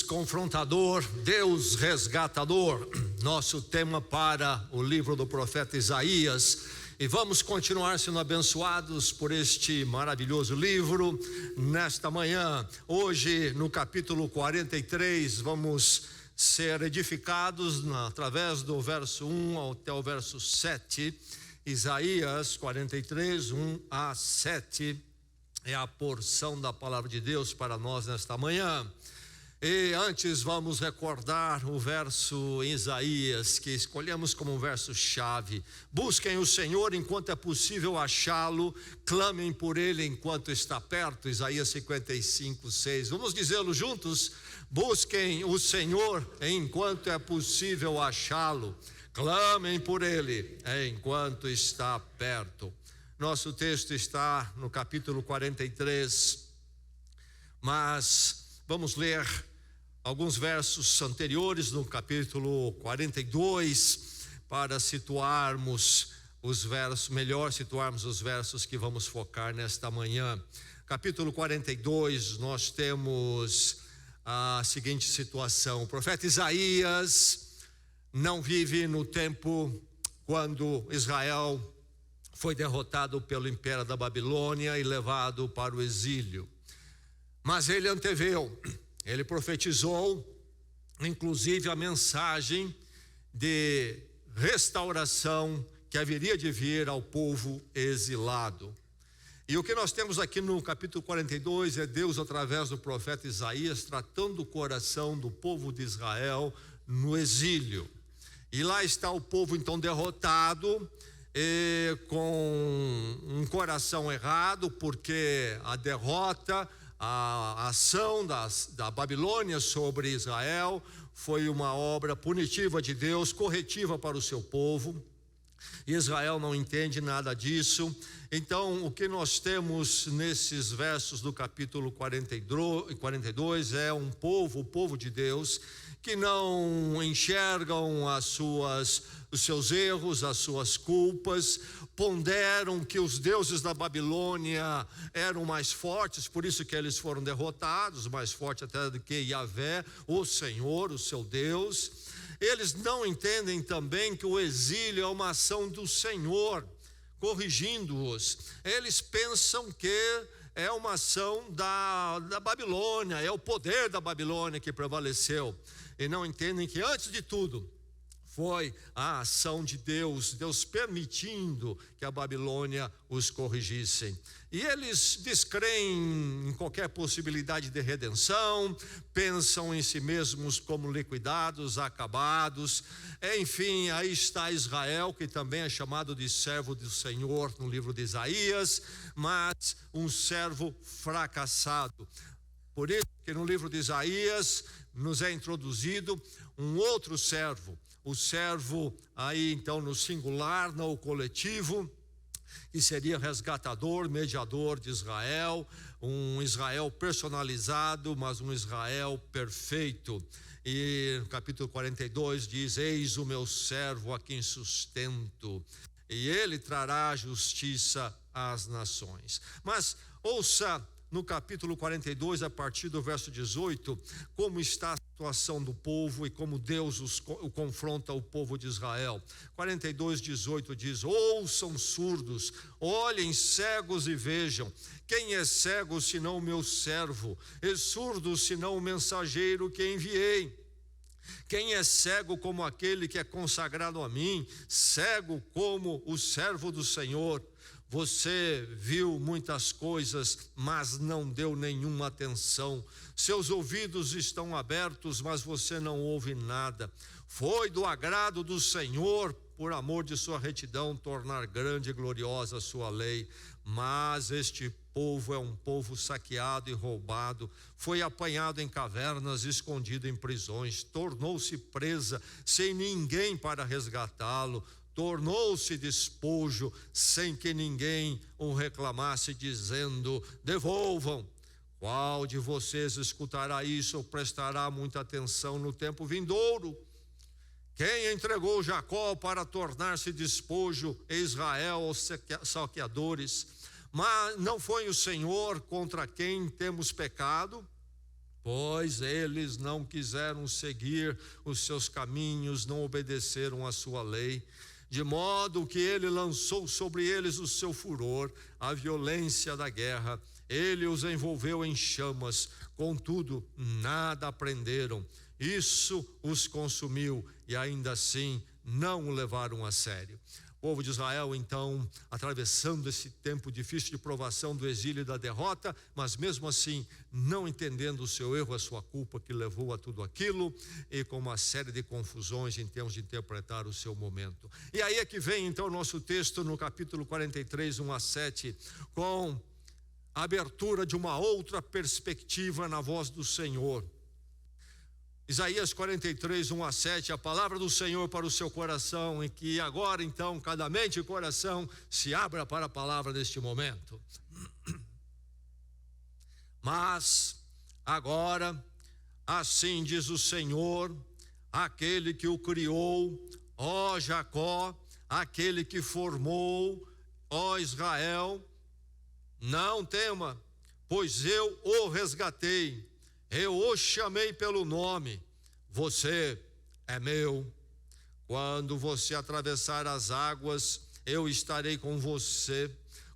confrontador, Deus resgatador, nosso tema para o livro do profeta Isaías. E vamos continuar sendo abençoados por este maravilhoso livro nesta manhã. Hoje, no capítulo 43, vamos ser edificados através do verso 1 até o verso 7. Isaías 43, 1 a 7 é a porção da palavra de Deus para nós nesta manhã. E antes vamos recordar o verso em Isaías que escolhemos como um verso chave. Busquem o Senhor enquanto é possível achá-lo, clamem por ele enquanto está perto. Isaías 55, 6. Vamos dizê-lo juntos? Busquem o Senhor enquanto é possível achá-lo, clamem por ele enquanto está perto. Nosso texto está no capítulo 43, mas vamos ler alguns versos anteriores no capítulo 42 para situarmos os versos, melhor situarmos os versos que vamos focar nesta manhã. Capítulo 42, nós temos a seguinte situação: o profeta Isaías não vive no tempo quando Israel foi derrotado pelo império da Babilônia e levado para o exílio, mas ele anteveu, ele profetizou inclusive a mensagem de restauração que haveria de vir ao povo exilado. E o que nós temos aqui no capítulo 42 é Deus, através do profeta Isaías, tratando o coração do povo de Israel no exílio. E lá está o povo então derrotado, com um coração errado, porque a derrota, a ação da Babilônia sobre Israel foi uma obra punitiva de Deus, corretiva para o seu povo. Israel não entende nada disso. Então, o que nós temos nesses versos do capítulo 42 é o povo de Deus, que não enxergam os seus erros, as suas culpas, ponderam que os deuses da Babilônia eram mais fortes, por isso que eles foram derrotados, mais forte até do que Yahvé, o Senhor, o seu Deus. Eles não entendem também que o exílio é uma ação do Senhor, corrigindo-os. Eles pensam que é uma ação da Babilônia, é o poder da Babilônia que prevaleceu. E não entendem que antes de tudo foi a ação de Deus, Deus permitindo que a Babilônia os corrigissem. E eles descreem em qualquer possibilidade de redenção, pensam em si mesmos como liquidados, acabados. Enfim, aí está Israel, que também é chamado de servo do Senhor no livro de Isaías, mas um servo fracassado. Por isso que no livro de Isaías nos é introduzido um outro servo, o servo aí então no singular, não o coletivo, que seria resgatador, mediador de Israel, um Israel personalizado, mas um Israel perfeito. E no capítulo 42 diz: eis o meu servo a quem sustento, e ele trará justiça às nações. Mas ouça no capítulo 42, a partir do verso 18, como está a situação do povo e como Deus confronta o povo de Israel. 42, 18 diz: ouçam surdos, olhem cegos e vejam. Quem é cego senão o meu servo? E surdo senão o mensageiro que enviei? Quem é cego como aquele que é consagrado a mim? Cego como o servo do Senhor? Você viu muitas coisas, mas não deu nenhuma atenção. Seus ouvidos estão abertos, mas você não ouve nada. Foi do agrado do Senhor, por amor de sua retidão, tornar grande e gloriosa a sua lei. Mas este povo é um povo saqueado e roubado. Foi apanhado em cavernas, escondido em prisões. Tornou-se presa, sem ninguém para resgatá-lo. Tornou-se despojo, sem que ninguém o reclamasse, dizendo: devolvam. Qual de vocês escutará isso ou prestará muita atenção no tempo vindouro? Quem entregou Jacó para tornar-se despojo, e Israel aos saqueadores? Mas não foi o Senhor contra quem temos pecado? pois eles não quiseram seguir os seus caminhos, não obedeceram à sua lei, de modo que ele lançou sobre eles o seu furor, a violência da guerra. Ele os envolveu em chamas, contudo nada aprenderam. Isso os consumiu e ainda assim não o levaram a sério. O povo de Israel, então, atravessando esse tempo difícil de provação do exílio e da derrota, mas mesmo assim, não entendendo o seu erro, a sua culpa que levou a tudo aquilo, e com uma série de confusões em termos de interpretar o seu momento. E aí é que vem, então, o nosso texto no capítulo 43, 1-7, com a abertura de uma outra perspectiva na voz do Senhor. Isaías 43, 1-7, a palavra do Senhor para o seu coração, e que agora então cada mente e coração se abra para a palavra neste momento. Mas agora, assim diz o Senhor, aquele que o criou, ó Jacó, aquele que formou, ó Israel, não tema, pois eu o resgatei. Eu o chamei pelo nome, você é meu. Quando você atravessar as águas, eu estarei com você.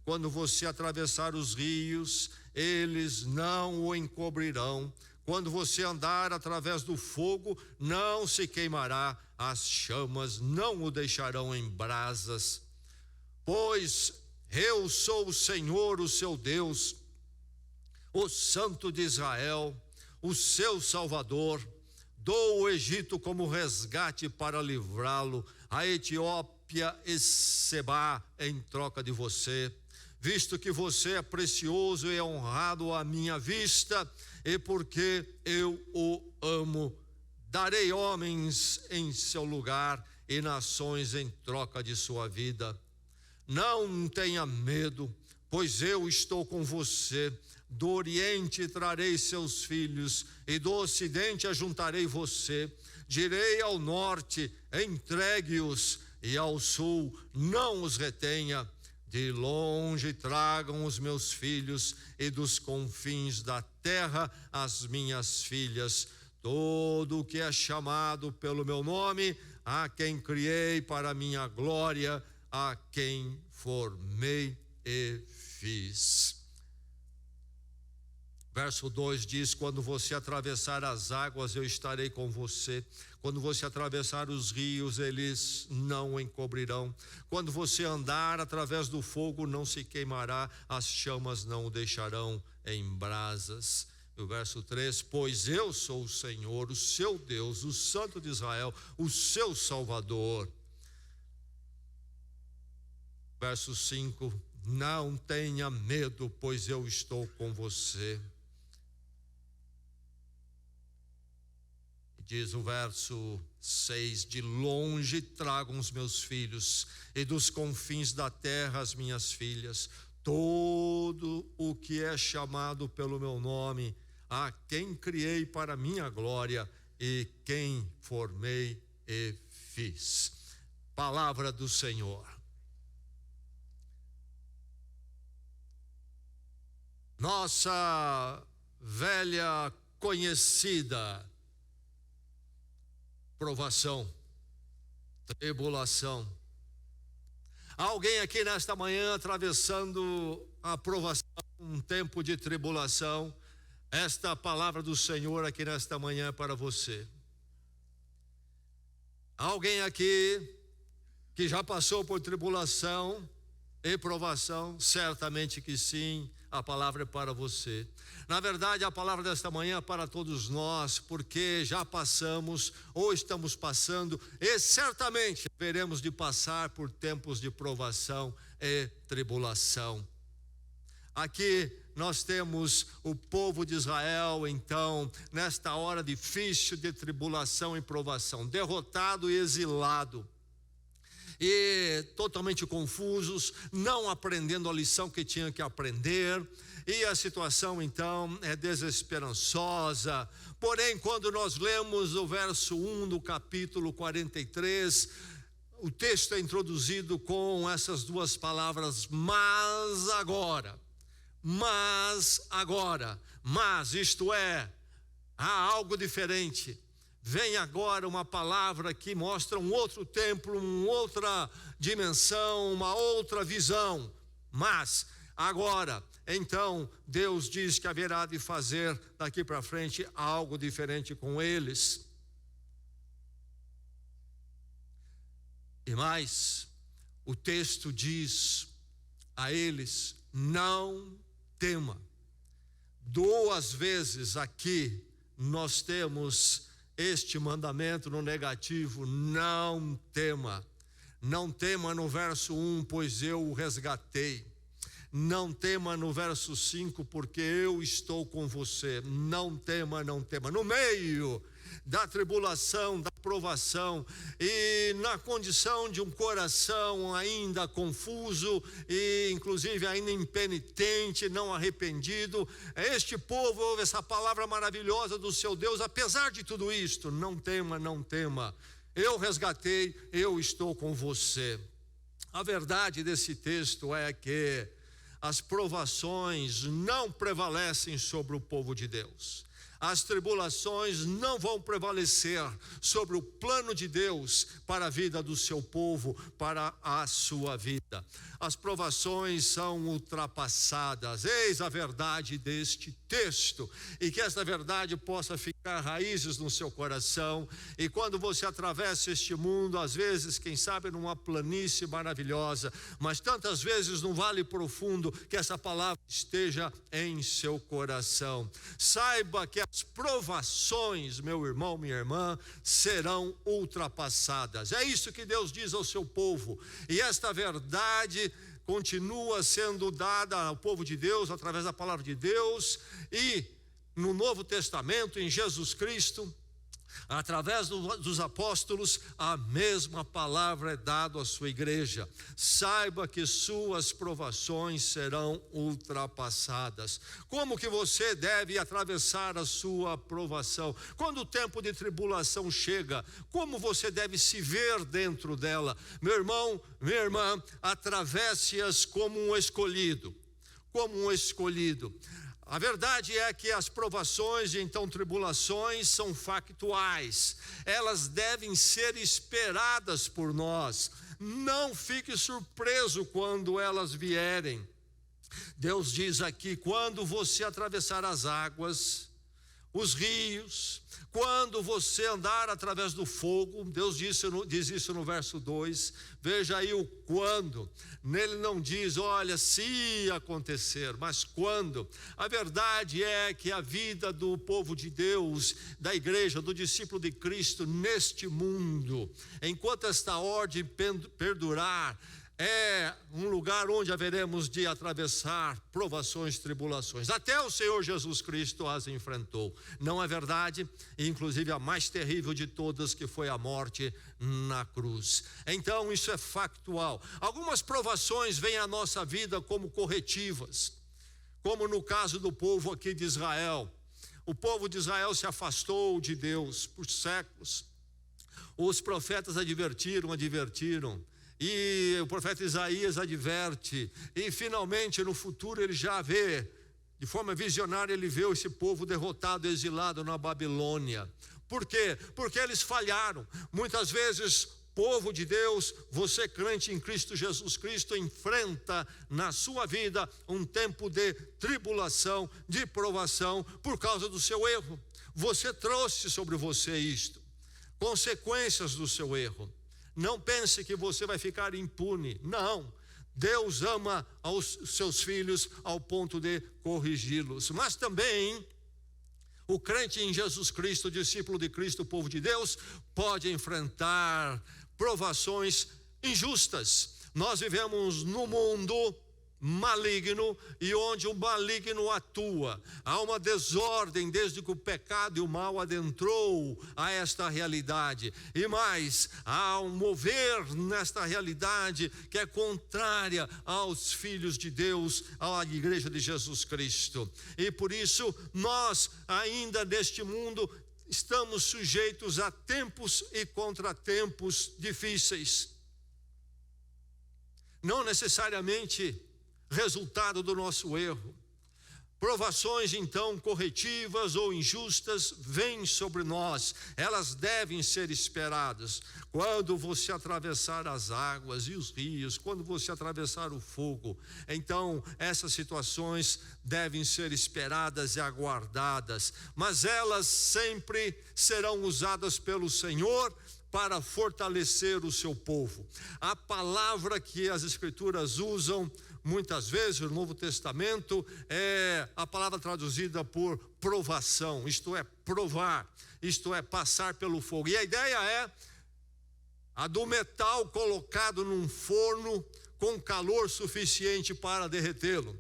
Quando você atravessar os rios, eles não o encobrirão. Quando você andar através do fogo, não se queimará, as chamas não o deixarão em brasas. Pois eu sou o Senhor, o seu Deus, o Santo de Israel, o seu Salvador. Dou o Egito como resgate para livrá-lo, a Etiópia e Sebá em troca de você, visto que você é precioso e honrado à minha vista, e porque eu o amo, darei homens em seu lugar e nações em troca de sua vida. Não tenha medo, pois eu estou com você. Do Oriente trarei seus filhos, e do Ocidente ajuntarei você. Direi ao Norte, entregue-os, e ao Sul, não os retenha. De longe tragam os meus filhos, e dos confins da terra as minhas filhas. Todo o que é chamado pelo meu nome, a quem criei para minha glória, a quem formei e fiz. Verso 2 diz: quando você atravessar as águas, eu estarei com você. Quando você atravessar os rios, eles não o encobrirão. Quando você andar através do fogo, não se queimará, as chamas não o deixarão em brasas. O verso 3: pois eu sou o Senhor, o seu Deus, o Santo de Israel, o seu Salvador. Verso 5: não tenha medo, pois eu estou com você. Diz o verso 6: de longe tragam os meus filhos, e dos confins da terra as minhas filhas. Todo o que é chamado pelo meu nome, a quem criei para minha glória, e quem formei e fiz. Palavra do Senhor. Nossa velha conhecida provação, tribulação. Alguém aqui nesta manhã atravessando a provação, um tempo de tribulação, esta palavra do Senhor aqui nesta manhã é para você. Alguém aqui que já passou por tribulação e provação, certamente que sim, a palavra é para você. Na verdade, a palavra desta manhã é para todos nós, porque já passamos ou estamos passando e certamente veremos de passar por tempos de provação e tribulação. Aqui nós temos o povo de Israel, então, nesta hora difícil de tribulação e provação, derrotado e exilado, e totalmente confusos, não aprendendo a lição que tinham que aprender, e a situação então é desesperançosa. Porém, quando nós lemos o verso 1 do capítulo 43, o texto é introduzido com essas duas palavras: mas agora, isto é, há algo diferente. Vem agora uma palavra que mostra um outro templo, uma outra dimensão, uma outra visão. Mas agora, então, Deus diz que haverá de fazer daqui para frente algo diferente com eles. E mais, o texto diz a eles: não tema. 2 vezes aqui nós temos este mandamento no negativo: não tema. Não tema no verso 1, pois eu o resgatei. Não tema no verso 5, porque eu estou com você. Não tema, não tema. No meio da tribulação, da provação, e na condição de um coração ainda confuso e inclusive ainda impenitente, não arrependido, este povo ouve essa palavra maravilhosa do seu Deus. Apesar de tudo isto, não tema, não tema, eu resgatei, eu estou com você. A verdade desse texto é que as provações não prevalecem sobre o povo de Deus. As tribulações não vão prevalecer sobre o plano de Deus para a vida do seu povo, para a sua vida. As provações são ultrapassadas. Eis a verdade deste texto, e que esta verdade possa ficar raízes no seu coração. E quando você atravessa este mundo, às vezes, quem sabe numa planície maravilhosa, mas tantas vezes num vale profundo, que essa palavra esteja em seu coração. Saiba que as provações, meu irmão, minha irmã, serão ultrapassadas. É isso que Deus diz ao seu povo, e esta verdade continua sendo dada ao povo de Deus através da palavra de Deus, e no Novo Testamento, em Jesus Cristo, através dos apóstolos, a mesma palavra é dada à sua igreja. Saiba que suas provações serão ultrapassadas. Como que você deve atravessar a sua provação? Quando o tempo de tribulação chega, como você deve se ver dentro dela? Meu irmão, minha irmã, atravesse-as como um escolhido, como um escolhido. A verdade é que as provações e então tribulações são factuais. Elas devem ser esperadas por nós. Não fique surpreso quando elas vierem. Deus diz aqui: quando você atravessar as águas, os rios, quando você andar através do fogo, Deus diz isso no verso 2, veja aí o quando. Nele não diz, olha, se acontecer, mas quando. A verdade é que a vida do povo de Deus, da igreja, do discípulo de Cristo neste mundo, enquanto esta ordem perdurar, é um lugar onde haveremos de atravessar provações, tribulações. Até o Senhor Jesus Cristo as enfrentou. Não é verdade? Inclusive a mais terrível de todas, que foi a morte na cruz. Então isso é factual. Algumas provações vêm à nossa vida como corretivas, como no caso do povo aqui de Israel. O povo de Israel se afastou de Deus por séculos. Os profetas advertiram. E o profeta Isaías adverte, e finalmente no futuro ele já vê, de forma visionária, ele vê esse povo derrotado, exilado na Babilônia. Por quê? Porque eles falharam. Muitas vezes, povo de Deus, você crente em Cristo Jesus Cristo, enfrenta na sua vida um tempo de tribulação, de provação, por causa do seu erro. Você trouxe sobre você isto, consequências do seu erro. Não pense que você vai ficar impune. Não. Deus ama aos seus filhos ao ponto de corrigi-los. Mas também o crente em Jesus Cristo, discípulo de Cristo, povo de Deus, pode enfrentar provações injustas. Nós vivemos num mundo maligno, e onde o maligno atua, há uma desordem desde que o pecado e o mal adentrou a esta realidade, e mais, há um mover nesta realidade que é contrária aos filhos de Deus, à igreja de Jesus Cristo. E por isso nós ainda neste mundo estamos sujeitos a tempos e contratempos difíceis, não necessariamente resultado do nosso erro, Provações, então, corretivas ou injustas vêm sobre nós. Elas devem ser esperadas. Quando você atravessar as águas e os rios, quando você atravessar o fogo, então essas situações devem ser esperadas e aguardadas. Mas elas sempre serão usadas pelo Senhor para fortalecer o seu povo. A palavra que as Escrituras usam muitas vezes no Novo Testamento é a palavra traduzida por provação, isto é, provar, isto é, passar pelo fogo. E a ideia é a do metal colocado num forno com calor suficiente para derretê-lo.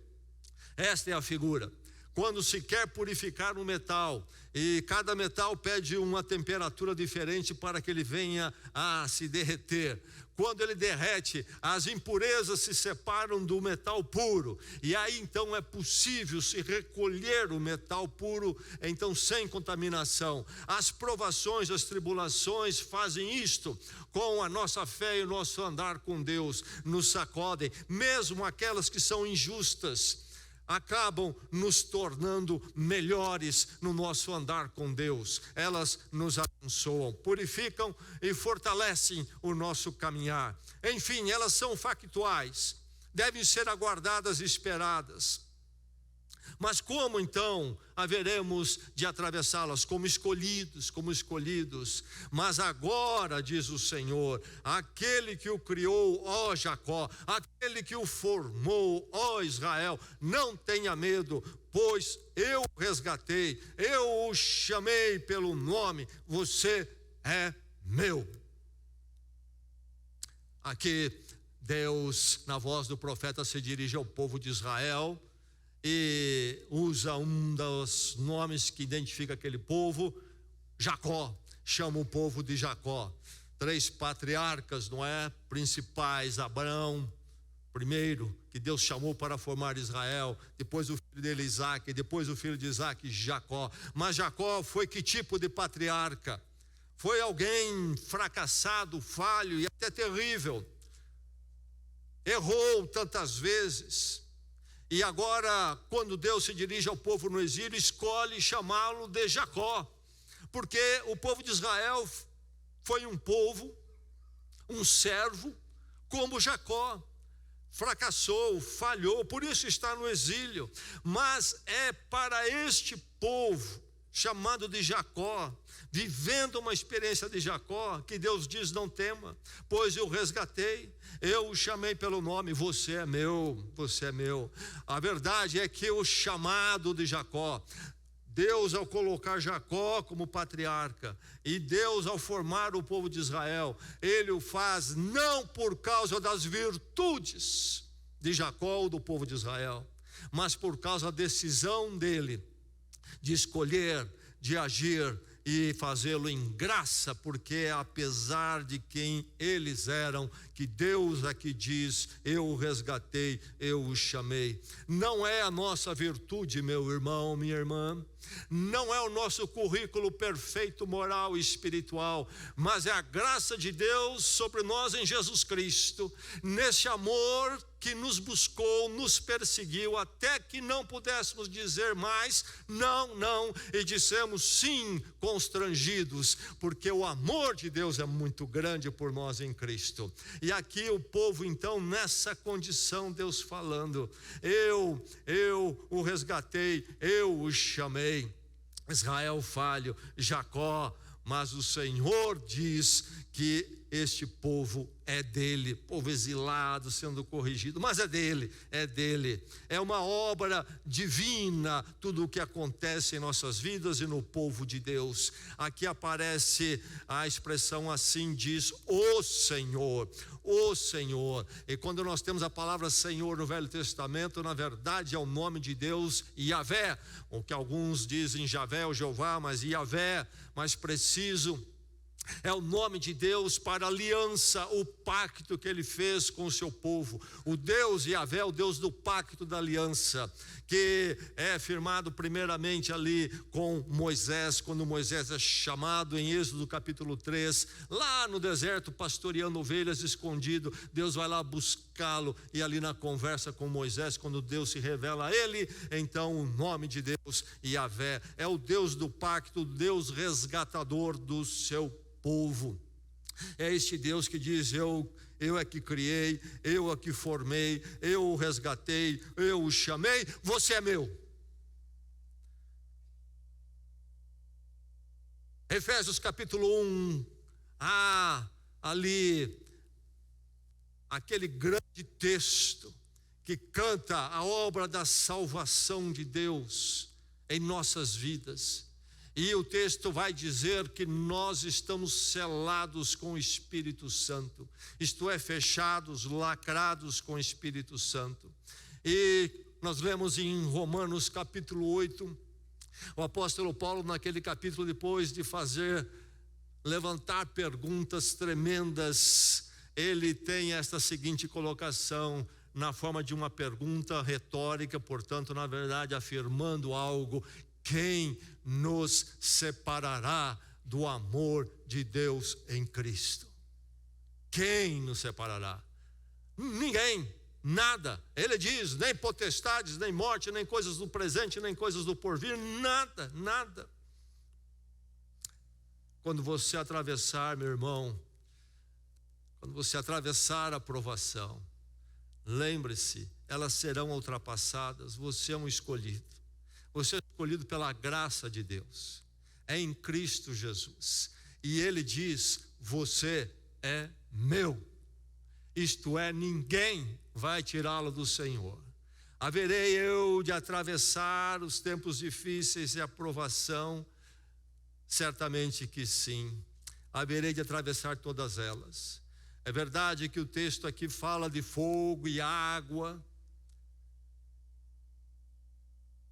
Esta é a figura. Quando se quer purificar um metal, e cada metal pede uma temperatura diferente para que ele venha a se derreter. Quando ele derrete, as impurezas se separam do metal puro, e aí então é possível se recolher o metal puro, então sem contaminação. As provações, as tribulações fazem isto com a nossa fé e o nosso andar com Deus, nos sacodem, mesmo aquelas que são injustas, acabam nos tornando melhores no nosso andar com Deus. Elas nos abençoam, purificam e fortalecem o nosso caminhar. Enfim, elas são factuais, devem ser aguardadas e esperadas. Mas como então haveremos de atravessá-las? Como escolhidos. Mas agora, diz o Senhor, aquele que o criou, ó Jacó, aquele que o formou, ó Israel, não tenha medo, pois eu o resgatei, eu o chamei pelo nome, você é meu. Aqui Deus, na voz do profeta, se dirige ao povo de Israel e usa um dos nomes que identifica aquele povo, Jacó. Chama o povo de Jacó. 3 patriarcas, não é? Principais: Abraão, primeiro, que Deus chamou para formar Israel, depois o filho dele, Isaac, depois o filho de Isaac, Jacó. Mas Jacó foi que tipo de patriarca? Foi alguém fracassado, falho e até terrível. Errou tantas vezes. E agora, quando Deus se dirige ao povo no exílio, escolhe chamá-lo de Jacó, porque o povo de Israel foi um povo, um servo, como Jacó, fracassou, falhou, por isso está no exílio. Mas é para este povo, chamado de Jacó, vivendo uma experiência de Jacó, que Deus diz: não tema, pois eu resgatei, eu o chamei pelo nome, você é meu, você é meu. A verdade é que o chamado de Jacó, Deus ao colocar Jacó como patriarca, e Deus ao formar o povo de Israel, Ele o faz não por causa das virtudes de Jacó ou do povo de Israel, mas por causa da decisão dele de escolher, de agir e fazê-lo em graça, porque apesar de quem eles eram, que Deus aqui diz: eu o resgatei, eu o chamei. Não é a nossa virtude, meu irmão, minha irmã, não é o nosso currículo perfeito, moral e espiritual, mas é a graça de Deus sobre nós em Jesus Cristo, nesse amor que nos buscou, nos perseguiu, até que não pudéssemos dizer mais não, não, e dissemos sim, constrangidos, porque o amor de Deus é muito grande por nós em Cristo. E aqui o povo então nessa condição, Deus falando: eu o resgatei, eu o chamei. Israel falho, Jacó, mas o Senhor diz que este povo é dele, povo exilado, sendo corrigido, mas é dele, é uma obra divina, tudo o que acontece em nossas vidas e no povo de Deus. Aqui aparece a expressão assim, diz o Senhor, e quando nós temos a palavra Senhor no Velho Testamento, na verdade é o nome de Deus, Yavé, o que alguns dizem Javé ou Jeová, mas Yavé, mais preciso, É o nome de Deus para a aliança, o pacto que ele fez com o seu povo. O Deus Yahvé, o Deus do pacto da aliança, que é firmado primeiramente ali com Moisés, quando Moisés é chamado em Êxodo capítulo 3, lá no deserto pastoreando ovelhas escondido. Deus vai lá buscá-lo, e ali na conversa com Moisés, quando Deus se revela a ele, então o nome de Deus Yahvé é o Deus do pacto, o Deus resgatador do seu povo. É este Deus que diz: eu é que criei, eu é que formei, eu o resgatei, eu o chamei, você é meu. Efésios capítulo 1, ali aquele grande texto que canta a obra da salvação de Deus em nossas vidas. E o texto vai dizer que nós estamos selados com o Espírito Santo, isto é, fechados, lacrados com o Espírito Santo. E nós lemos em Romanos capítulo 8, o apóstolo Paulo, naquele capítulo, depois de levantar perguntas tremendas, ele tem esta seguinte colocação, na forma de uma pergunta retórica, portanto, na verdade, afirmando algo: quem nos separará do amor de Deus em Cristo? Quem nos separará? Ninguém, nada. Ele diz: nem potestades, nem morte, nem coisas do presente, nem coisas do porvir, nada, nada. Quando você atravessar, meu irmão, quando você atravessar a provação, lembre-se, elas serão ultrapassadas. Você é um escolhido. Você é escolhido pela graça de Deus, é em Cristo Jesus. E ele diz: você é meu. Isto é, ninguém vai tirá-lo do Senhor. Haverei eu de atravessar os tempos difíceis e a provação? Certamente que sim. Haverei de atravessar todas elas. É verdade que o texto aqui fala de fogo e água.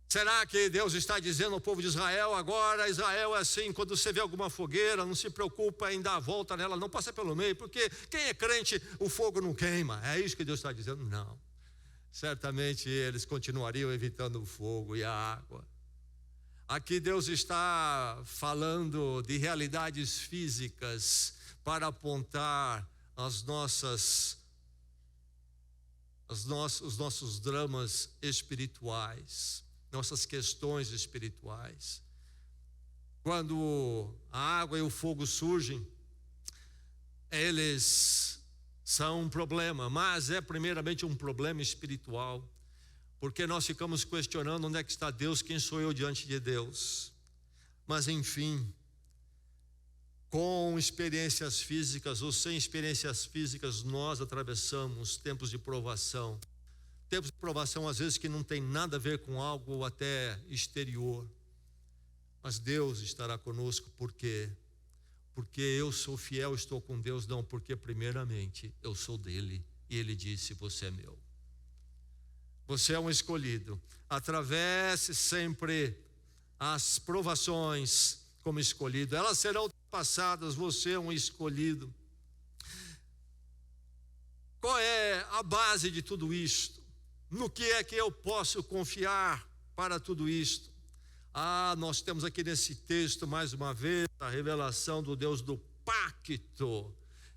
Será que Deus está dizendo ao povo de Israel: agora Israel é assim, quando você vê alguma fogueira, não se preocupa em dar a volta nela, não passa pelo meio, porque quem é crente, o fogo não queima? É isso que Deus está dizendo? Não. Certamente eles continuariam evitando o fogo e a água. Aqui Deus está falando de realidades físicas para apontar os nossos dramas espirituais, nossas questões espirituais. Quando a água e o fogo surgem, eles são um problema, mas é primeiramente um problema espiritual, porque nós ficamos questionando: onde é que está Deus? Quem sou eu diante de Deus? Mas enfim, com experiências físicas ou sem experiências físicas, nós atravessamos tempos de provação. Tempos de provação, às vezes, que não tem nada a ver com algo até exterior. Mas Deus estará conosco, por quê? Porque eu sou fiel, estou com Deus? Não, porque primeiramente eu sou dele. E ele disse: você é meu. Você é um escolhido. Atravesse sempre as provações como escolhido. Elas serão passadas, você é um escolhido. Qual é a base de tudo isto? No que é que eu posso confiar para tudo isto? Nós temos aqui nesse texto, mais uma vez, a revelação do Deus do pacto.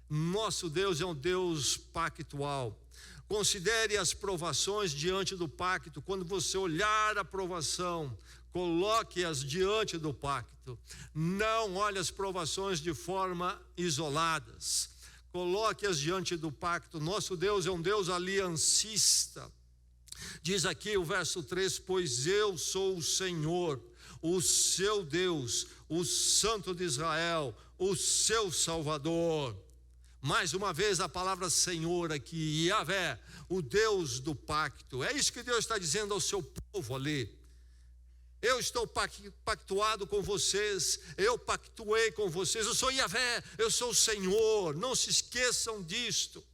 Nosso Deus é um Deus pactual. Considere as provações diante do pacto. Quando você olhar a provação, coloque-as diante do pacto. Não olhe as provações de forma isoladas. Coloque-as diante do pacto. Nosso Deus é um Deus aliancista. Diz aqui o verso 3: pois eu sou o Senhor, o seu Deus, o Santo de Israel, o seu Salvador. Mais uma vez a palavra Senhor aqui, Yahvé, o Deus do pacto. É isso que Deus está dizendo ao seu povo ali. Eu estou pactuado com vocês, eu pactuei com vocês, eu sou Yahvé, eu sou o Senhor, não se esqueçam disto.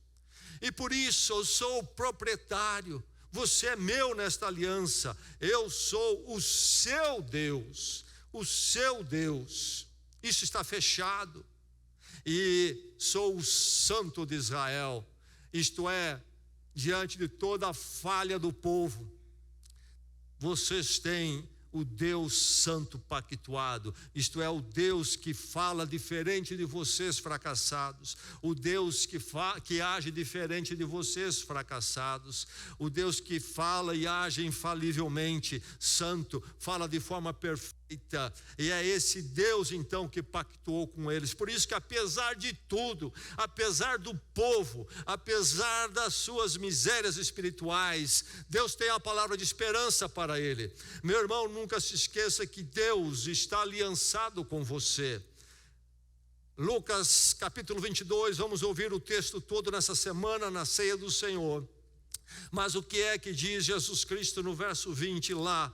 E por isso eu sou o proprietário, você é meu nesta aliança, eu sou o seu Deus, o seu Deus. Isso está fechado. e sou o santo de Israel. Isto é, diante de toda a falha do povo, vocês têm o Deus santo pactuado, isto é, o Deus que fala diferente de vocês fracassados, o Deus que age diferente de vocês fracassados, o Deus que fala e age infalivelmente, santo, fala de forma perfeita, e é esse Deus então que pactuou com eles. Por isso que apesar de tudo, apesar do povo, apesar das suas misérias espirituais, Deus tem a palavra de esperança para ele. Meu irmão, nunca se esqueça que Deus está aliançado com você. Lucas capítulo 22, vamos ouvir o texto todo nessa semana na ceia do Senhor. Mas o que é que diz Jesus Cristo no verso 20 lá?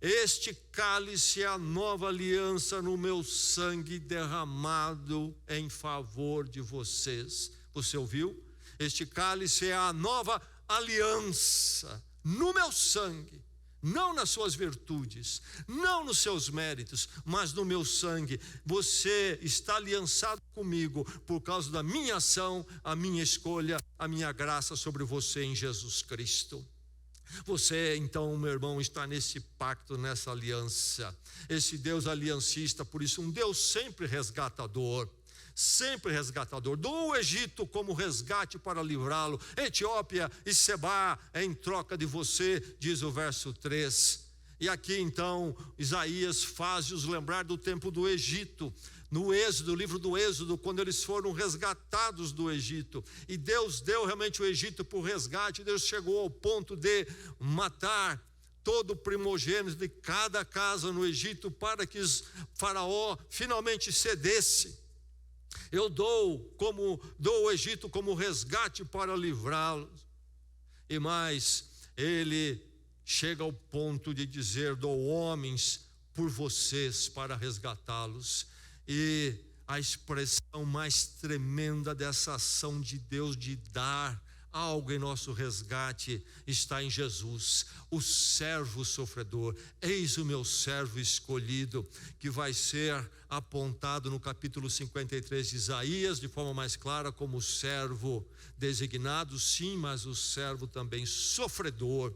Este cálice é a nova aliança no meu sangue derramado em favor de vocês. Você ouviu? Este cálice é a nova aliança no meu sangue. Não nas suas virtudes, não nos seus méritos, mas no meu sangue. Você está aliançado comigo por causa da minha ação, a minha escolha, a minha graça sobre você em Jesus Cristo. Você então, meu irmão, está nesse pacto, nessa aliança. Esse Deus aliancista, por isso um Deus sempre resgatador. Sempre resgatador, do Egito como resgate para livrá-lo, Etiópia e Sebá em troca de você, diz o verso 3. E aqui então Isaías faz-os lembrar do tempo do Egito, no Êxodo, livro do Êxodo, quando eles foram resgatados do Egito, e Deus deu realmente o Egito por resgate. Deus chegou ao ponto de matar todo o primogênito de cada casa no Egito para que Faraó finalmente cedesse. Eu dou o Egito como resgate para livrá-los. E mais, ele chega ao ponto de dizer: dou homens por vocês para resgatá-los. E a expressão mais tremenda dessa ação de Deus de dar algo em nosso resgate está em Jesus, o servo sofredor. Eis o meu servo escolhido, que vai ser apontado no capítulo 53 de Isaías de forma mais clara como o servo designado, sim, mas o servo também sofredor.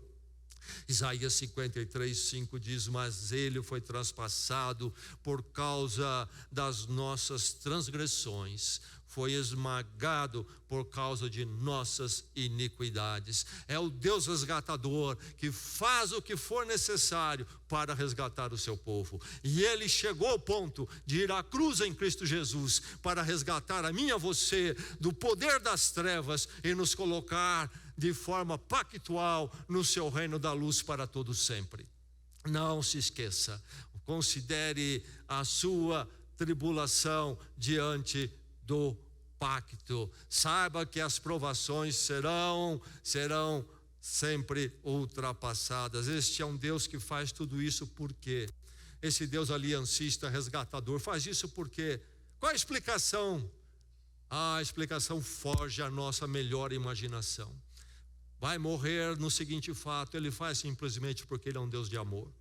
Isaías 53:5 diz: mas ele foi traspassado por causa das nossas transgressões, foi esmagado por causa de nossas iniquidades. É o Deus resgatador que faz o que for necessário para resgatar o seu povo. E ele chegou ao ponto de ir à cruz em Cristo Jesus para resgatar a mim e a você do poder das trevas e nos colocar de forma pactual no seu reino da luz para todo sempre. Não se esqueça, considere a sua tribulação diante do pacto. Saiba que as provações serão sempre ultrapassadas. Este é um Deus que faz tudo isso por quê? Esse Deus aliancista, resgatador, faz isso por quê? Qual a explicação? A explicação foge à nossa melhor imaginação. Vai morrer no seguinte fato: ele faz simplesmente porque ele é um Deus de amor.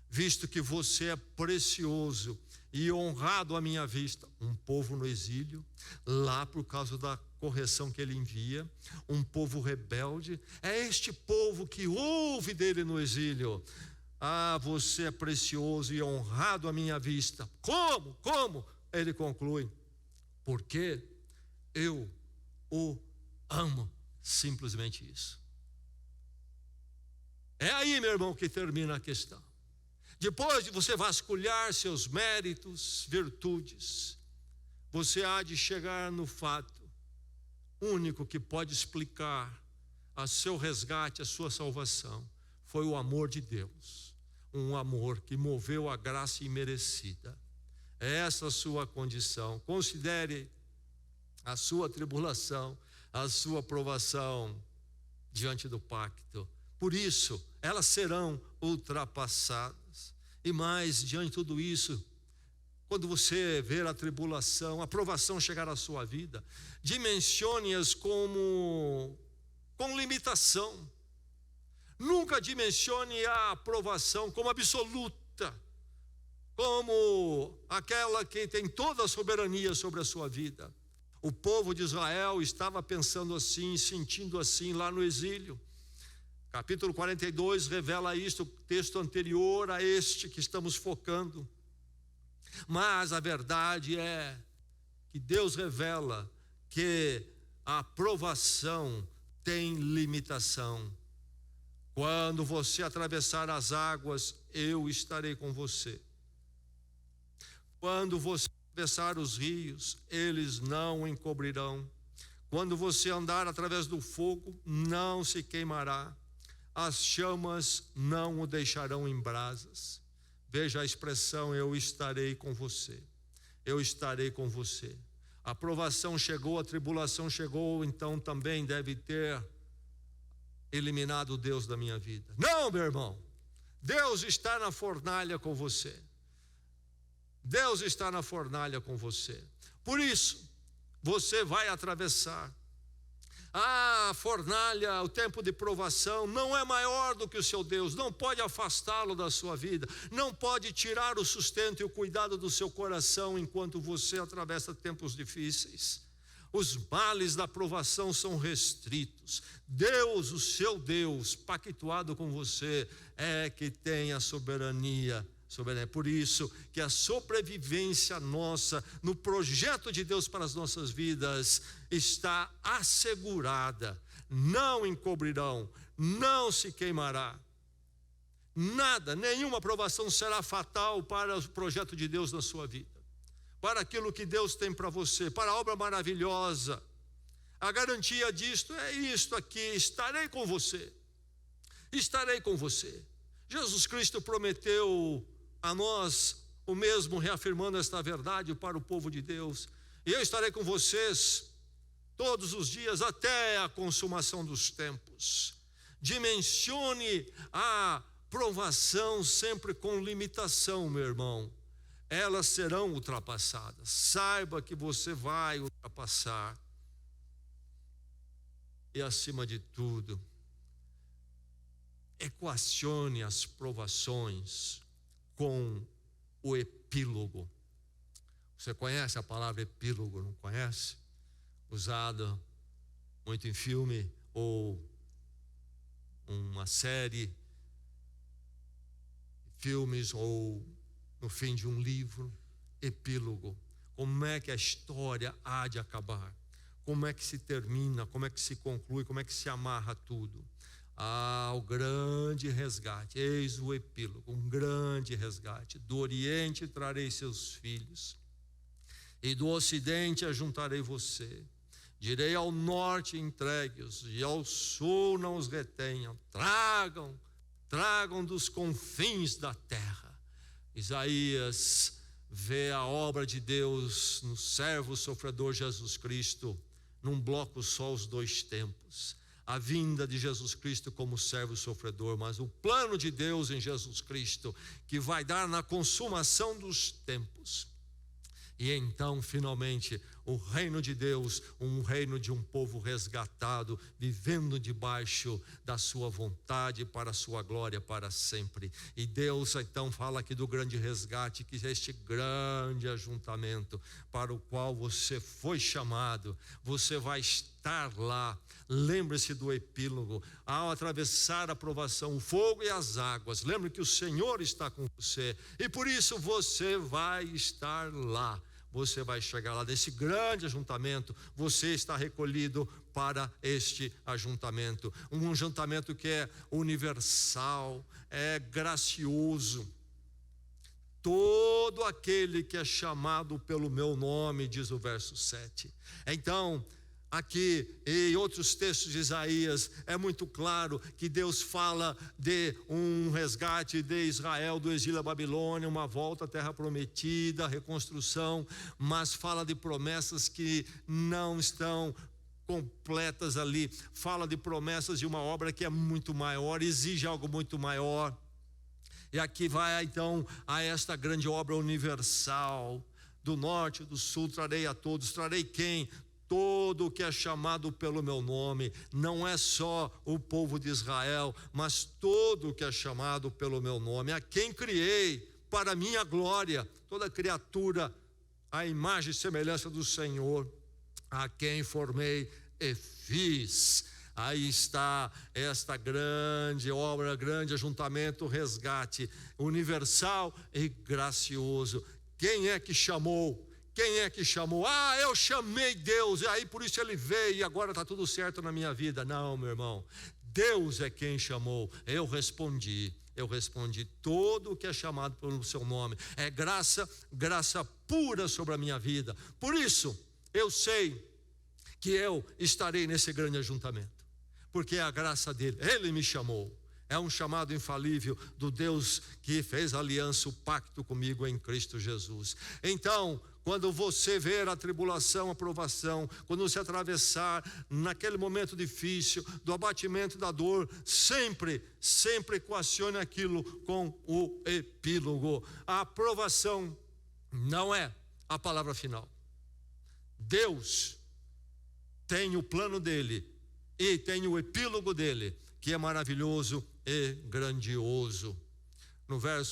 Visto que você é precioso e honrado à minha vista, um povo no exílio, lá por causa da correção que ele envia, um povo rebelde, é este povo que ouve dele no exílio. Ah, você é precioso e honrado à minha vista. Como? Ele conclui: porque eu o amo. Simplesmente isso. É aí, meu irmão, que termina a questão. Depois de você vasculhar seus méritos, virtudes, você há de chegar no fato único que pode explicar a seu resgate, a sua salvação. Foi o amor de Deus, um amor que moveu a graça imerecida. É essa a sua condição. Considere a sua tribulação, a sua provação diante do pacto. Por isso, elas serão ultrapassadas. E mais, diante de tudo isso, quando você ver a tribulação, a provação chegar à sua vida, dimensione-as com limitação. Nunca dimensione a provação como absoluta, como aquela que tem toda a soberania sobre a sua vida. O povo de Israel estava pensando assim, sentindo assim lá no exílio. Capítulo 42 revela isto, texto anterior a este que estamos focando. Mas a verdade é que Deus revela que a aprovação tem limitação. Quando você atravessar as águas, eu estarei com você. Quando você atravessar os rios, eles não o encobrirão. Quando você andar através do fogo, não se queimará. As chamas não o deixarão em brasas. Veja a expressão, eu estarei com você. Eu estarei com você. A provação chegou, a tribulação chegou, então também deve ter eliminado o Deus da minha vida. Não, meu irmão. Deus está na fornalha com você. Deus está na fornalha com você. Por isso, você vai atravessar. A fornalha, o tempo de provação, não é maior do que o seu Deus, não pode afastá-lo da sua vida, não pode tirar o sustento e o cuidado do seu coração enquanto você atravessa tempos difíceis. Os males da provação são restritos. Deus, o seu Deus, pactuado com você, é que tem a soberania. Por isso que a sobrevivência nossa no projeto de Deus para as nossas vidas está assegurada. Não encobrirão, não se queimará. Nada, nenhuma provação será fatal para o projeto de Deus na sua vida, para aquilo que Deus tem para você, para a obra maravilhosa. A garantia disto é isto aqui: estarei com você. Estarei com você. Jesus Cristo prometeu a nós o mesmo, reafirmando esta verdade para o povo de Deus. E eu estarei com vocês todos os dias até a consumação dos tempos. Dimensione a provação sempre com limitação, meu irmão. Elas serão ultrapassadas. Saiba que você vai ultrapassar. E acima de tudo, equacione as provações com o epílogo. Você conhece a palavra epílogo, não conhece? Usada muito em filme ou uma série, filmes ou no fim de um livro. Epílogo. Como é que a história há de acabar? Como é que se termina? Como é que se conclui? Como é que se amarra tudo? O grande resgate, eis o epílogo, um grande resgate. Do Oriente trarei seus filhos, e do Ocidente ajuntarei você. Direi ao norte, entregue-os, e ao sul não os retenham. Tragam dos confins da terra. Isaías vê a obra de Deus no servo sofredor Jesus Cristo, num bloco só, os dois tempos. A vinda de Jesus Cristo como servo sofredor, mas o plano de Deus em Jesus Cristo, que vai dar na consumação dos tempos. E então, finalmente, o reino de Deus, um reino de um povo resgatado, vivendo debaixo da sua vontade, para a sua glória para sempre. E Deus então fala aqui do grande resgate, que é este grande ajuntamento para o qual você foi chamado. Você vai estar lá. Lembre-se do epílogo: ao atravessar a provação, o fogo e as águas, lembre que o Senhor está com você, e por isso você vai estar lá. Você vai chegar lá nesse grande ajuntamento. Você está recolhido para este ajuntamento, um ajuntamento que é universal, é gracioso. Todo aquele que é chamado pelo meu nome, diz o verso 7. Então, aqui em outros textos de Isaías, é muito claro que Deus fala de um resgate de Israel do exílio à Babilônia, uma volta à terra prometida, reconstrução, mas fala de promessas que não estão completas ali. Fala de promessas de uma obra que é muito maior, exige algo muito maior. E aqui vai então a esta grande obra universal. Do norte, do sul, trarei a todos. Trarei quem? Todo o que é chamado pelo meu nome. Não é só o povo de Israel, mas todo o que é chamado pelo meu nome. A quem criei, para a minha glória, toda criatura à imagem e semelhança do Senhor, a quem formei e fiz. Aí está esta grande obra, grande ajuntamento, resgate universal e gracioso. Quem é que chamou? Quem é que chamou? Ah, eu chamei Deus, e aí por isso ele veio e agora está tudo certo na minha vida. Não, meu irmão, Deus é quem chamou. Eu respondi, todo o que é chamado pelo seu nome. É graça pura sobre a minha vida. Por isso, eu sei que eu estarei nesse grande ajuntamento, porque é a graça dele, ele me chamou. É um chamado infalível do Deus que fez a aliança, o pacto comigo em Cristo Jesus. Então, quando você ver a tribulação, a provação, quando você atravessar naquele momento difícil, do abatimento da dor, sempre equacione aquilo com o epílogo. A aprovação não é a palavra final. No tem o plano dele e tem o epílogo dele, que é maravilhoso e grandioso.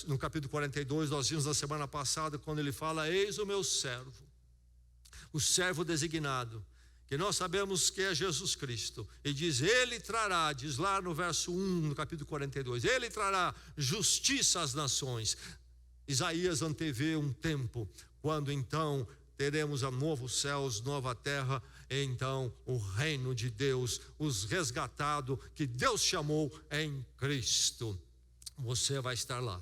No capítulo 42, nós vimos na semana passada, quando ele fala: eis o meu servo, o servo designado, que nós sabemos que é Jesus Cristo, e diz: ele trará, diz lá no verso 1, no capítulo 42, ele trará justiça às nações. Isaías antevê um tempo, quando então teremos a novos céus, nova terra, então o reino de Deus, os resgatados que Deus chamou em Cristo. Você vai estar lá.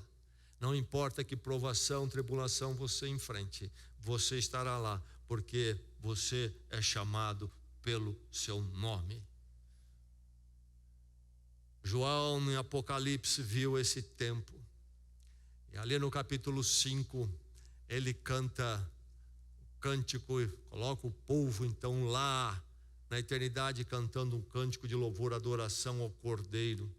Não importa que provação, tribulação você enfrente, você estará lá, porque você é chamado pelo seu nome. João, em Apocalipse, viu esse tempo. E ali no capítulo 5, ele canta cântico e coloca o povo então lá na eternidade cantando um cântico de louvor, adoração ao Cordeiro.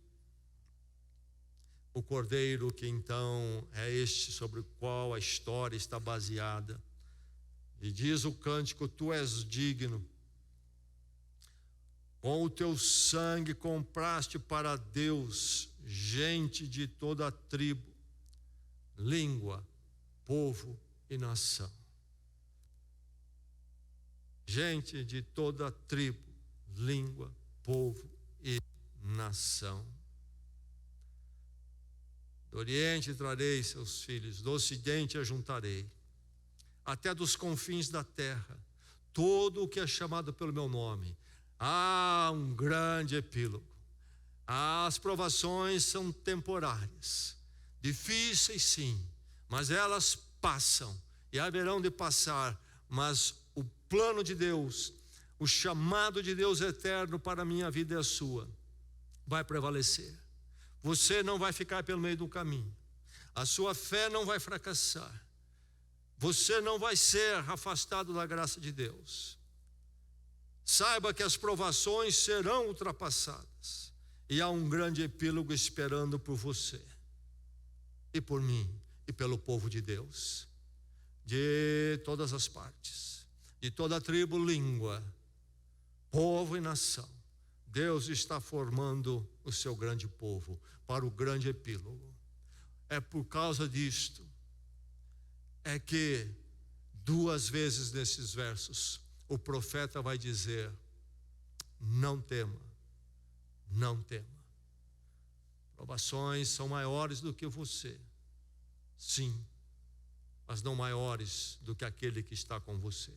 O Cordeiro que então é este sobre o qual a história está baseada. E diz o cântico: tu és digno, com o teu sangue compraste para Deus gente de toda a tribo, língua, povo e nação. Gente de toda a tribo, língua, povo e nação. Do Oriente trarei seus filhos, do Ocidente ajuntarei, até dos confins da terra, todo o que é chamado pelo meu nome. Há um grande epílogo. As provações são temporárias, difíceis sim, mas elas passam e haverão de passar, mas o plano de Deus, o chamado de Deus eterno para a minha vida e a sua, vai prevalecer. Você não vai ficar pelo meio do caminho, a sua fé não vai fracassar, você não vai ser afastado da graça de Deus. Saiba que as provações serão ultrapassadas e há um grande epílogo esperando por você e por mim e pelo povo de Deus, de todas as partes, de toda a tribo, língua, povo e nação. Deus está formando o seu grande povo para o grande epílogo. É por causa disto é que 2 vezes nesses versos o profeta vai dizer: não tema, não tema. Provações são maiores do que você, sim, mas não maiores do que aquele que está com você.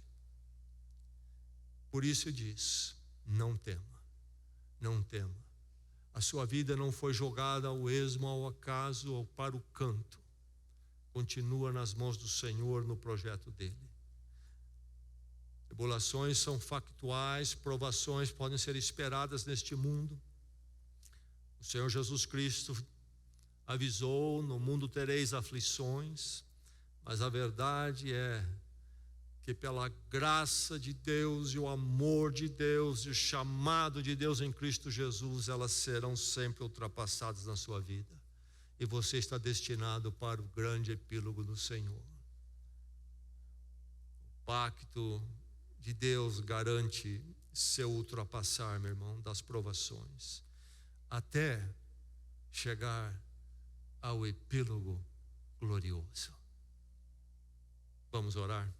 Por isso diz: não tema. Não tema. A sua vida não foi jogada ao esmo, ao acaso ou para o canto. Continua nas mãos do Senhor, no projeto dele. Tribulações são factuais, provações podem ser esperadas neste mundo. O Senhor Jesus Cristo avisou: no mundo tereis aflições, mas a verdade é que pela graça de Deus e o amor de Deus e o chamado de Deus em Cristo Jesus, elas serão sempre ultrapassadas na sua vida. E você está destinado para o grande epílogo do Senhor. O pacto de Deus garante seu ultrapassar, meu irmão, das provações, até chegar ao epílogo glorioso. Vamos orar?